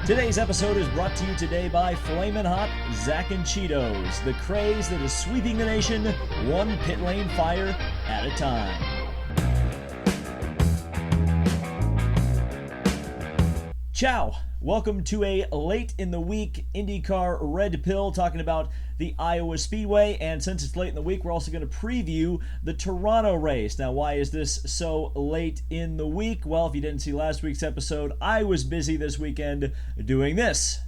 Today's episode is brought to you today by Flamin' Hot Zach and Cheetos, the craze that is sweeping the nation one pit lane fire at a time. Ciao! Welcome to a late in the week IndyCar Red Pill talking about the Iowa Speedway, and since it's late in the week, we're also going to preview the Toronto race. Now, why is this so late in the week? Well, if you didn't see last week's episode, I was busy this weekend doing this.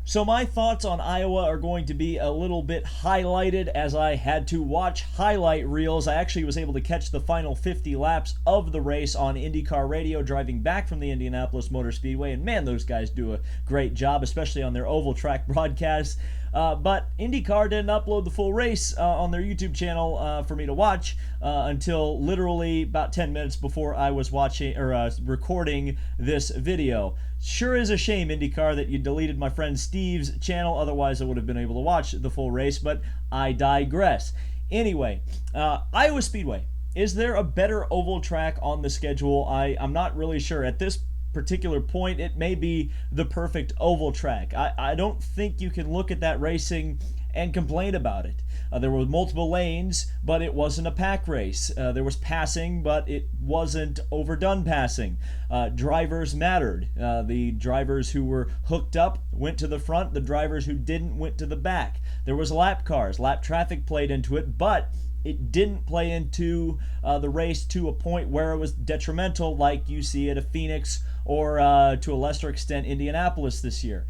So my thoughts on Iowa are going to be a little bit highlighted as I had to watch highlight reels. I actually was able to catch the final 50 laps of the race on IndyCar radio driving back from the Indianapolis Motor Speedway, and man, those guys do a great job, especially on their oval track broadcasts. But IndyCar didn't upload the full race on their YouTube channel for me to watch until literally about 10 minutes before I was recording this video. Sure is a shame, IndyCar, that you deleted my friend Steve's channel. Otherwise, I would have been able to watch the full race, but I digress. Anyway, Iowa Speedway. Is there a better oval track on the schedule? I'm not really sure. At this particular point, it may be the perfect oval track. I don't think you can look at that racing and complain about it. There were multiple lanes, but it wasn't a pack race. There was passing, but it wasn't overdone passing. Drivers mattered. The drivers who were hooked up went to the front. The drivers who didn't went to the back. There was lap cars. Lap traffic played into it, but it didn't play into the race to a point where it was detrimental like you see at a Phoenix or to a lesser extent Indianapolis this year.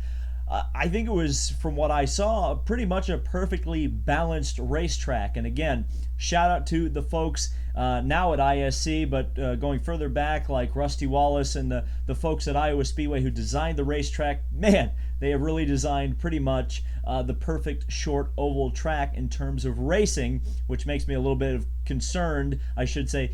I think it was, from what I saw, pretty much a perfectly balanced racetrack. And again, shout out to the folks now at ISC, but going further back like Rusty Wallace and the folks at Iowa Speedway who designed the racetrack. Man, they have really designed pretty much the perfect short oval track in terms of racing, which makes me a little bit concerned, I should say,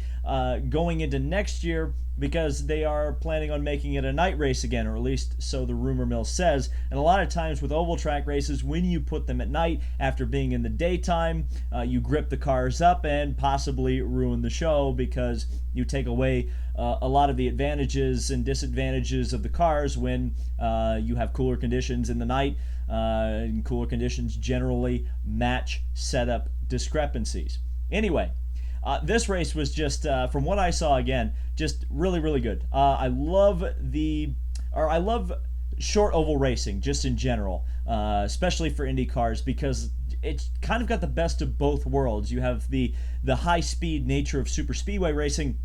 going into next year, because they are planning on making it a night race again, or at least so the rumor mill says. And a lot of times with oval track races, when you put them at night after being in the daytime, you grip the cars up and possibly ruin the show because you take away a lot of the advantages and disadvantages of the cars when you have cooler conditions in the night. And cooler conditions generally match setup discrepancies. Anyway, this race was just, from what I saw, again, just really, really good. I love short oval racing just in general, especially for Indy cars, because it's kind of got the best of both worlds. You have the high-speed nature of super speedway racing,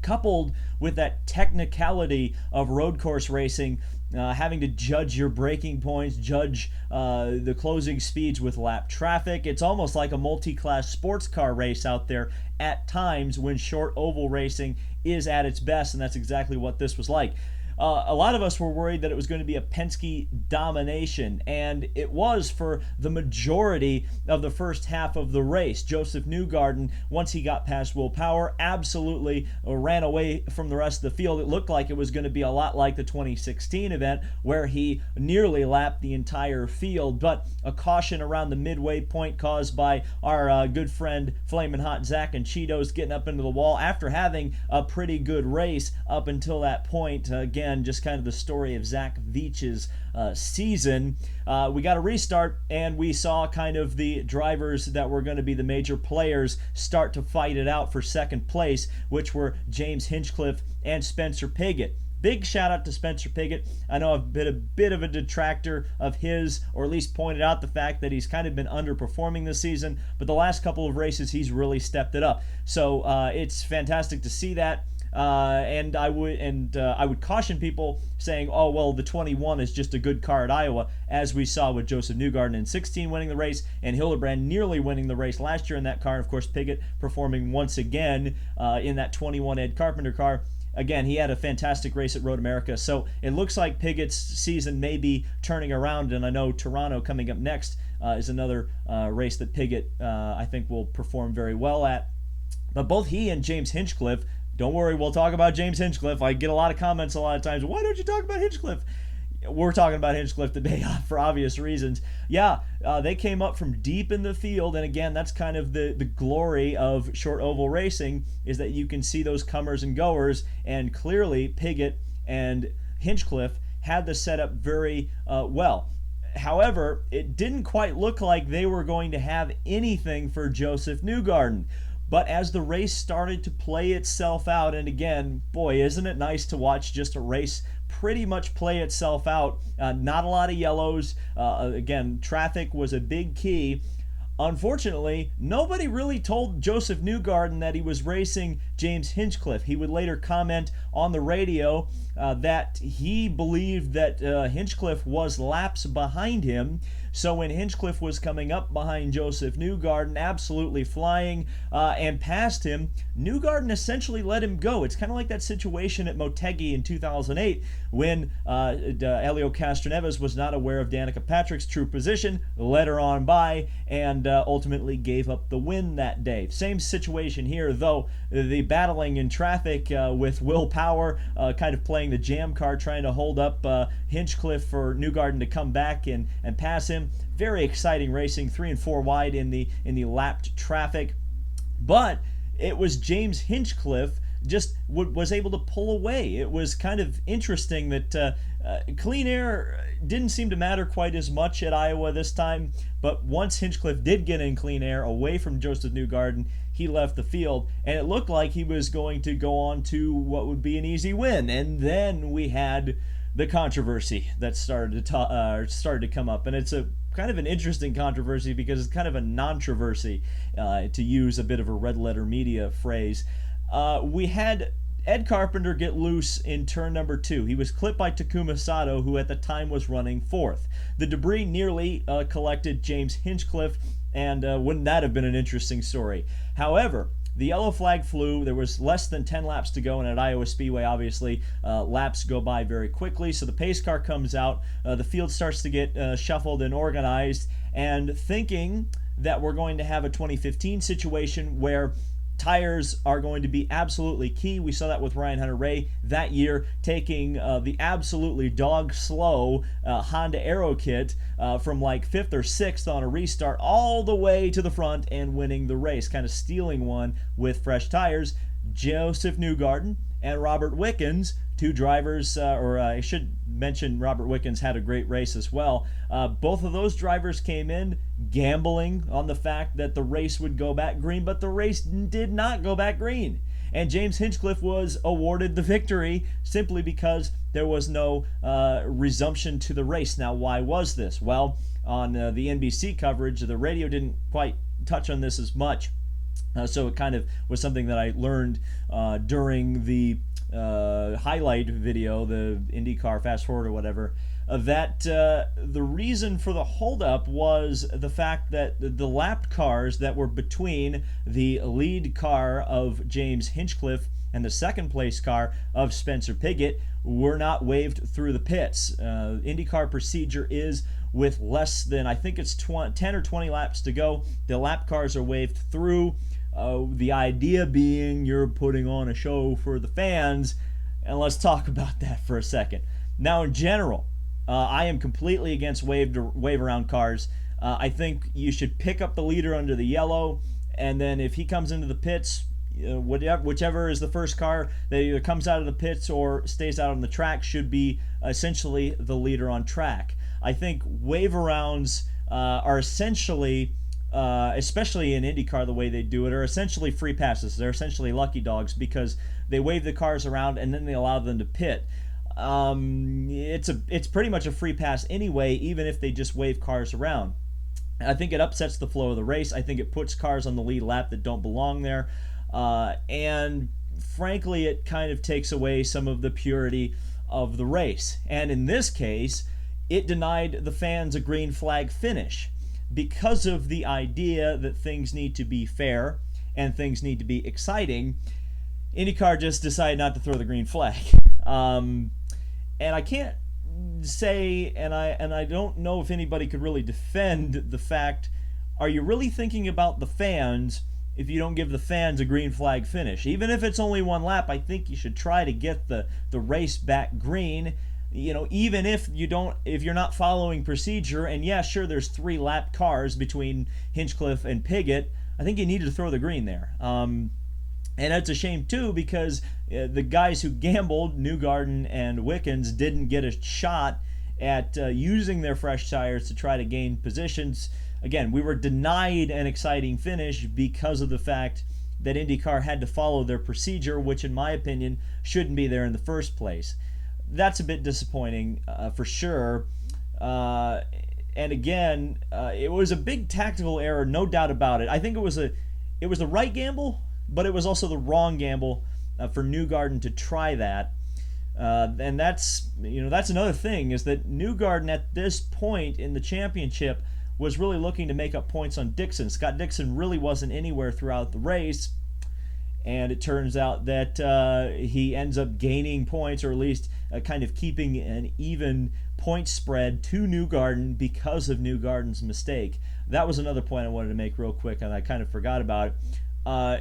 coupled with that technicality of road course racing, having to judge your braking points, judge the closing speeds with lap traffic. It's almost like a multi-class sports car race out there at times when short oval racing is at its best, and that's exactly what this was like. A lot of us were worried that it was going to be a Penske domination, and it was for the majority of the first half of the race. Joseph Newgarden, once he got past Will Power, absolutely ran away from the rest of the field. It looked like it was going to be a lot like the 2016 event, where he nearly lapped the entire field, but a caution around the midway point caused by our good friend Flamin' Hot Zach and Cheetos getting up into the wall after having a pretty good race up until that point. Again, just kind of the story of Zach Veach's season. We got a restart, and we saw kind of the drivers that were going to be the major players start to fight it out for second place, which were James Hinchcliffe and Spencer Pigot. Big shout out to Spencer Pigot. I know I've been a bit of a detractor of his, or at least pointed out the fact that he's kind of been underperforming this season, but the last couple of races he's really stepped it up. So it's fantastic to see that. And I would caution people saying, oh, well, the 21 is just a good car at Iowa, as we saw with Joseph Newgarden in 16 winning the race and Hildebrand nearly winning the race last year in that car. And of course, Pigot performing once again in that 21 Ed Carpenter car. Again, he had a fantastic race at Road America, so it looks like Pigot's season may be turning around, and I know Toronto coming up next is another race that Pigot, I think, will perform very well at. But both he and James Hinchcliffe, don't worry, we'll talk about James Hinchcliffe. I get a lot of comments a lot of times, why don't you talk about Hinchcliffe? we're talking about Hinchcliffe today for obvious reasons. Yeah, they came up from deep in the field, and again, that's kind of the glory of short oval racing, is that you can see those comers and goers, and clearly Piggott and Hinchcliffe had the setup very well. However, it didn't quite look like they were going to have anything for Joseph Newgarden. But as the race started to play itself out, and again, boy, isn't it nice to watch just a race pretty much play itself out. Not a lot of yellows. Again, traffic was a big key. Unfortunately, nobody really told Joseph Newgarden that he was racing James Hinchcliffe. He would later comment on the radio that he believed that Hinchcliffe was laps behind him. So when Hinchcliffe was coming up behind Joseph Newgarden, absolutely flying and past him, Newgarden essentially let him go. It's kind of like that situation at Motegi in 2008 when Helio Castroneves was not aware of Danica Patrick's true position, led her on by, and ultimately gave up the win that day. Same situation here, though the battling in traffic with Will Power kind of playing the jam card, trying to hold up Hinchcliffe for Newgarden to come back and pass him. Very exciting racing, 3 and 4 wide in the lapped traffic. But it was James Hinchcliffe just was able to pull away. It was kind of interesting that clean air didn't seem to matter quite as much at Iowa this time, but once Hinchcliffe did get in clean air away from Joseph Newgarden, he left the field, and it looked like he was going to go on to what would be an easy win. And then we had the controversy that started to come up, and it's a kind of an interesting controversy because it's kind of a non-troversy, to use a bit of a red letter media phrase. We had Ed Carpenter get loose in turn number 2. He was clipped by Takuma Sato, who at the time was running 4th. The debris nearly collected James Hinchcliffe, and wouldn't that have been an interesting story? However, the yellow flag flew. There was less than 10 laps to go, and at Iowa Speedway, obviously, laps go by very quickly. So the pace car comes out. The field starts to get shuffled and organized, and thinking that we're going to have a 2015 situation where tires are going to be absolutely key. We saw that with Ryan Hunter-Reay that year, taking the absolutely dog-slow Honda Aero kit from like 5th or 6th on a restart all the way to the front and winning the race, kind of stealing one with fresh tires. Joseph Newgarden and Robert Wickens, two drivers, or I should mention Robert Wickens had a great race as well. Both of those drivers came in gambling on the fact that the race would go back green, but the race did not go back green. And James Hinchcliffe was awarded the victory simply because there was no resumption to the race. Now, why was this? Well, on the NBC coverage, the radio didn't quite touch on this as much. So it kind of was something that I learned during the highlight video, the IndyCar fast forward or whatever, that the reason for the holdup was the fact that the lapped cars that were between the lead car of James Hinchcliffe and the second place car of Spencer Piggott were not waved through the pits. IndyCar procedure is with less than, I think it's 10 or 20 laps to go, the lap cars are waved through. The idea being you're putting on a show for the fans, and let's talk about that for a second. Now, in general, I am completely against wave around cars. I think you should pick up the leader under the yellow, and then if he comes into the pits, whichever is the first car that either comes out of the pits or stays out on the track should be essentially the leader on track. I think wave arounds are essentially, especially in IndyCar the way they do it, are essentially free passes. They're essentially lucky dogs because they wave the cars around and then they allow them to pit. It's pretty much a free pass anyway, even if they just wave cars around. I think it upsets the flow of the race. I think it puts cars on the lead lap that don't belong there. And frankly, it kind of takes away some of the purity of the race. And in this case, it denied the fans a green flag finish because of the idea that things need to be fair and things need to be exciting. IndyCar just decided not to throw the green flag. And I can't say, and I don't know if anybody could really defend the fact, are you really thinking about the fans if you don't give the fans a green flag finish? Even if it's only one lap, I think you should try to get the race back green. even if you're not following procedure, and yeah, sure, there's 3 lap cars between Hinchcliffe and Piggott, I think you need to throw the green there. And it's a shame too, because the guys who gambled, Newgarden and Wickens, didn't get a shot at using their fresh tires to try to gain positions. Again, we were denied an exciting finish because of the fact that IndyCar had to follow their procedure, which in my opinion shouldn't be there in the first place. That's a bit disappointing for sure. And again, it was a big tactical error, no doubt about it. I think it was the right gamble, but it was also the wrong gamble for Newgarden to try that. And that's another thing, is that Newgarden at this point in the championship was really looking to make up points on Dixon. Scott Dixon really wasn't anywhere throughout the race, and it turns out that he ends up gaining points, or at least kind of keeping an even point spread to Newgarden because of Newgarden's mistake. That was another point I wanted to make real quick, and I kind of forgot about it.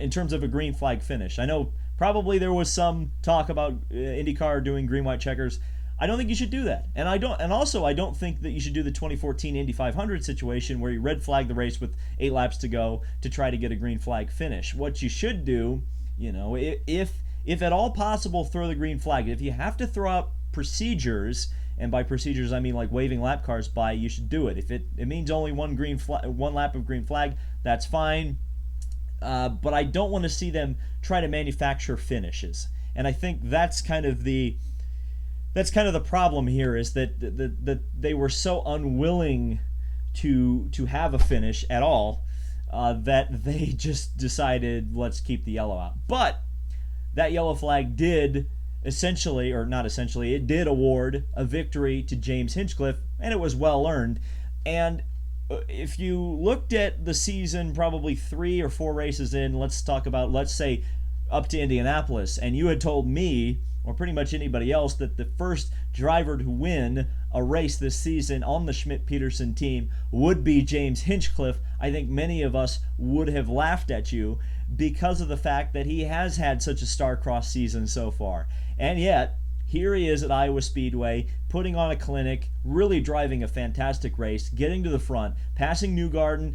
In terms of a green flag finish, I know probably there was some talk about IndyCar doing green-white checkers. I don't think you should do that, and I don't think that you should do the 2014 Indy 500 situation where you red flag the race with 8 laps to go to try to get a green flag finish. What you should do, if at all possible, throw the green flag. If you have to throw out procedures, and by procedures I mean like waving lap cars by, you should do it. If it means only one lap of green flag, that's fine. But I don't want to see them try to manufacture finishes, and I think that's kind of the problem here, is that they were so unwilling to have a finish at all that they just decided, let's keep the yellow out. But that yellow flag did it did award a victory to James Hinchcliffe, and it was well earned. And if you looked at the season probably 3 or 4 races in, let's say up to Indianapolis, and you had told me, or pretty much anybody else, that the first driver to win a race this season on the Schmidt-Peterson team would be James Hinchcliffe, I think many of us would have laughed at you because of the fact that he has had such a star-crossed season so far. And yet, here he is at Iowa Speedway, putting on a clinic, really driving a fantastic race, getting to the front, passing Newgarden,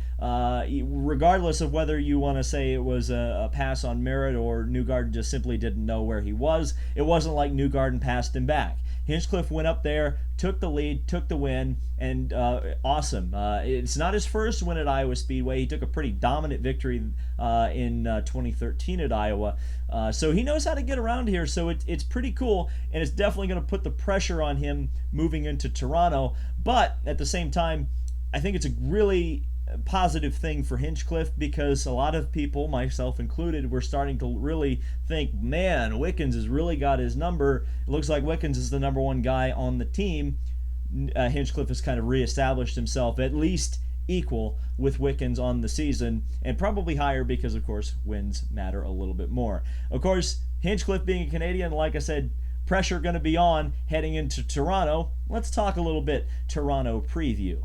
regardless of whether you want to say it was a pass on merit or Newgarden just simply didn't know where he was. It wasn't like Newgarden passed him back. Hinchcliffe went up there, took the lead, took the win, and awesome. It's not his first win at Iowa Speedway. He took a pretty dominant victory in 2013 at Iowa. So he knows how to get around here, so it's pretty cool, and it's definitely going to put the pressure on him moving into Toronto. But at the same time, I think it's a really positive thing for Hinchcliffe, because a lot of people, myself included, were starting to really think, man, Wickens has really got his number. It looks like Wickens is the number one guy on the team. Hinchcliffe has kind of reestablished himself at least equal with Wickens on the season, and probably higher because, of course, wins matter a little bit more. Of course, Hinchcliffe being a Canadian, like I said, pressure going to be on heading into Toronto. Let's talk a little bit Toronto preview.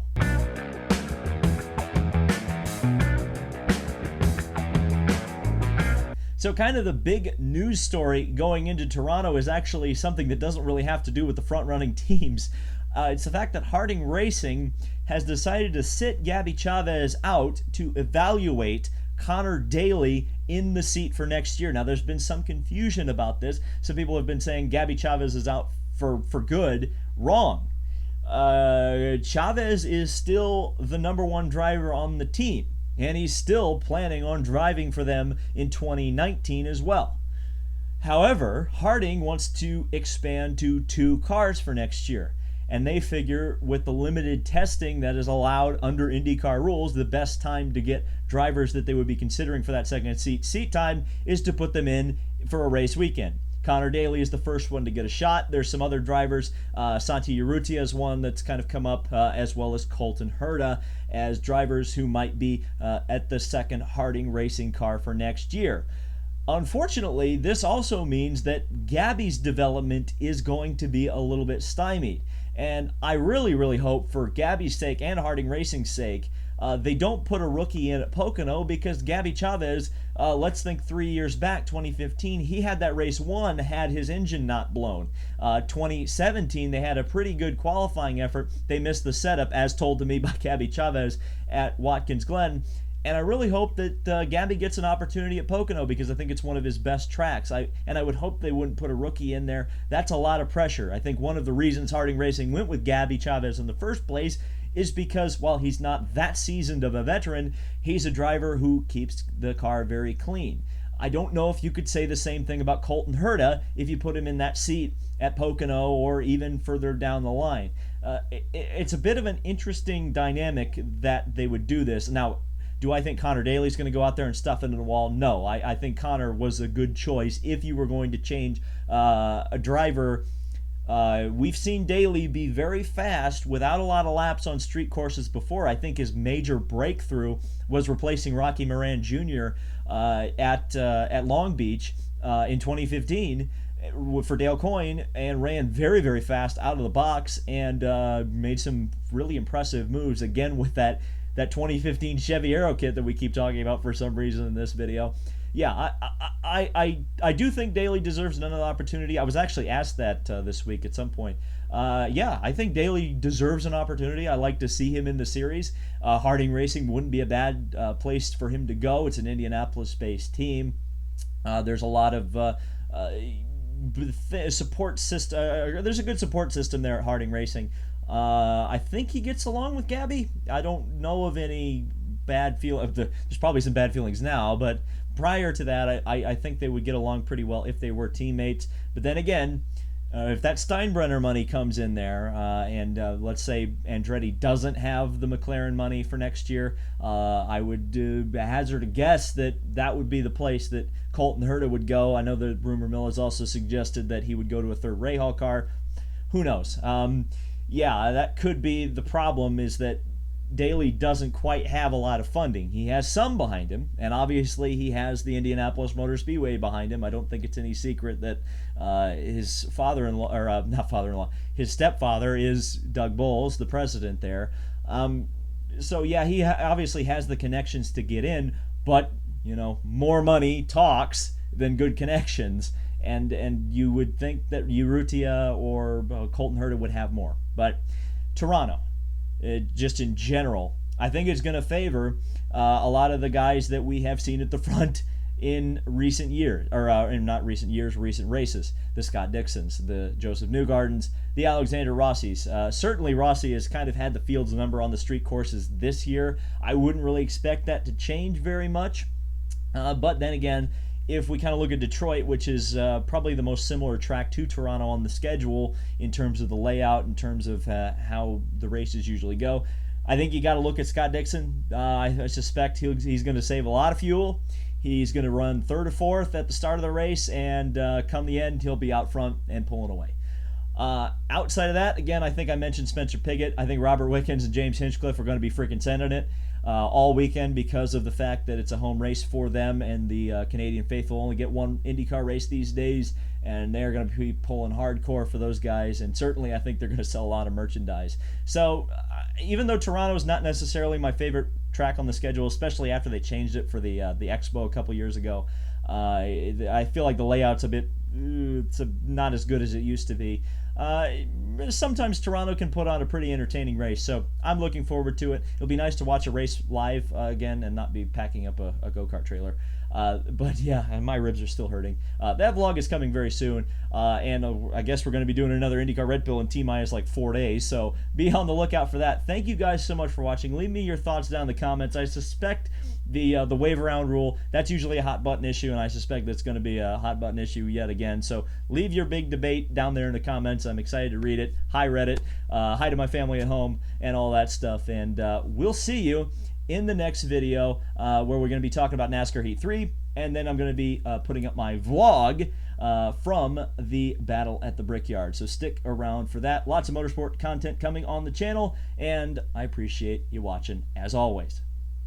So kind of the big news story going into Toronto is actually something that doesn't really have to do with the front-running teams. It's the fact that Harding Racing has decided to sit Gabby Chavez out to evaluate Conor Daly in the seat for next year. Now, there's been some confusion about this. Some people have been saying Gabby Chavez is out for good. Wrong. Chavez is still the number one driver on the team, and he's still planning on driving for them in 2019 as well. However, Harding wants to expand to 2 cars for next year, and they figure with the limited testing that is allowed under IndyCar rules, the best time to get drivers that they would be considering for that second seat time is to put them in for a race weekend. Conor Daly is the first one to get a shot. There's some other drivers. Santi Urrutia is one that's kind of come up, as well as Colton Herta, as drivers who might be at the second Harding Racing car for next year. Unfortunately, this also means that Gabby's development is going to be a little bit stymied. And I really, really hope, for Gabby's sake and Harding Racing's sake, They don't put a rookie in at Pocono because Gabby Chavez, let's think 3 years back, 2015, he had that race won had his engine not blown. 2017, they had a pretty good qualifying effort. They missed the setup, as told to me by Gabby Chavez at Watkins Glen. And I really hope that Gabby gets an opportunity at Pocono because I think it's one of his best tracks. I would hope they wouldn't put a rookie in there. That's a lot of pressure. I think one of the reasons Harding Racing went with Gabby Chavez in the first place is because, while he's not that seasoned of a veteran, he's a driver who keeps the car very clean. I don't know if you could say the same thing about Colton Herta if you put him in that seat at Pocono or even further down the line. It's a bit of an interesting dynamic that they would do this. Now, do I think Conor Daly's going to go out there and stuff into the wall? No. I think Conor was a good choice if you were going to change a driver. We've seen Daly be very fast without a lot of laps on street courses before. I think his major breakthrough was replacing Rocky Moran Jr. At Long Beach in 2015 for Dale Coyne, and ran very, very fast out of the box and made some really impressive moves, again with that 2015 Chevy Aero kit that we keep talking about for some reason in this video. Yeah, I do think Daly deserves another opportunity. I was actually asked that this week at some point. Yeah, I think Daly deserves an opportunity. I like to see him in the series. Harding Racing wouldn't be a bad place for him to go. It's an Indianapolis-based team. There's a lot of support system. There's a good support system there at Harding Racing. I think he gets along with Gabby. I don't know of any bad feel. There's probably some bad feelings now, but prior to that, I think they would get along pretty well if they were teammates. But then again, if that Steinbrenner money comes in there, and let's say Andretti doesn't have the McLaren money for next year, I would hazard a guess that would be the place that Colton Herta would go. I know the rumor mill has also suggested that he would go to a third Rahal car. Who knows? Yeah, that could be the problem, is that Daly doesn't quite have a lot of funding. He has some behind him, and obviously he has the Indianapolis Motor Speedway behind him. I don't think it's any secret that his father-in-law, or not father-in-law, his stepfather is Doug Bowles, the president there. So yeah, he obviously has the connections to get in, but more money talks than good connections. And you would think that Urrutia or Colton Herta would have more. But Toronto, just in general, I think it's going to favor a lot of the guys that we have seen at the front in recent years, or in not recent years, recent races. The Scott Dixons, the Joseph Newgardens, the Alexander Rossis. Certainly Rossi has kind of had the field's number on the street courses this year. I wouldn't really expect that to change very much. But then again, if we kind of look at Detroit, which is probably the most similar track to Toronto on the schedule in terms of the layout, in terms of how the races usually go, I think you got to look at Scott Dixon. I suspect he's going to save a lot of fuel. He's going to run third or fourth at the start of the race, and come the end, he'll be out front and pulling away. Outside of that, again, I think I mentioned Spencer Pigot. I think Robert Wickens and James Hinchcliffe are going to be freaking sending it all weekend because of the fact that it's a home race for them, and the Canadian faithful only get one IndyCar race these days, and they're going to be pulling hardcore for those guys, and certainly I think they're going to sell a lot of merchandise. So even though Toronto is not necessarily my favorite track on the schedule, especially after they changed it for the Expo a couple years ago, I feel like the layout's a bit not as good as it used to be. Sometimes Toronto can put on a pretty entertaining race, so I'm looking forward to it. It'll be nice to watch a race live again and not be packing up a go-kart trailer. But yeah, and my ribs are still hurting. That vlog is coming very soon, and I guess we're going to be doing another IndyCar Red Pill in T-minus like 4 days, so be on the lookout for that. Thank you guys so much for watching. Leave me your thoughts down in the comments. I suspect the wave around rule, that's usually a hot button issue, and I suspect that's going to be a hot button issue yet again. So leave your big debate down there in the comments. I'm excited to read it. Hi Reddit, hi to my family at home, and all that stuff. And we'll see you in the next video where we're going to be talking about NASCAR Heat 3, and then I'm going to be putting up my vlog from the battle at the Brickyard. So stick around for that. Lots of motorsport content coming on the channel, and I appreciate you watching as always.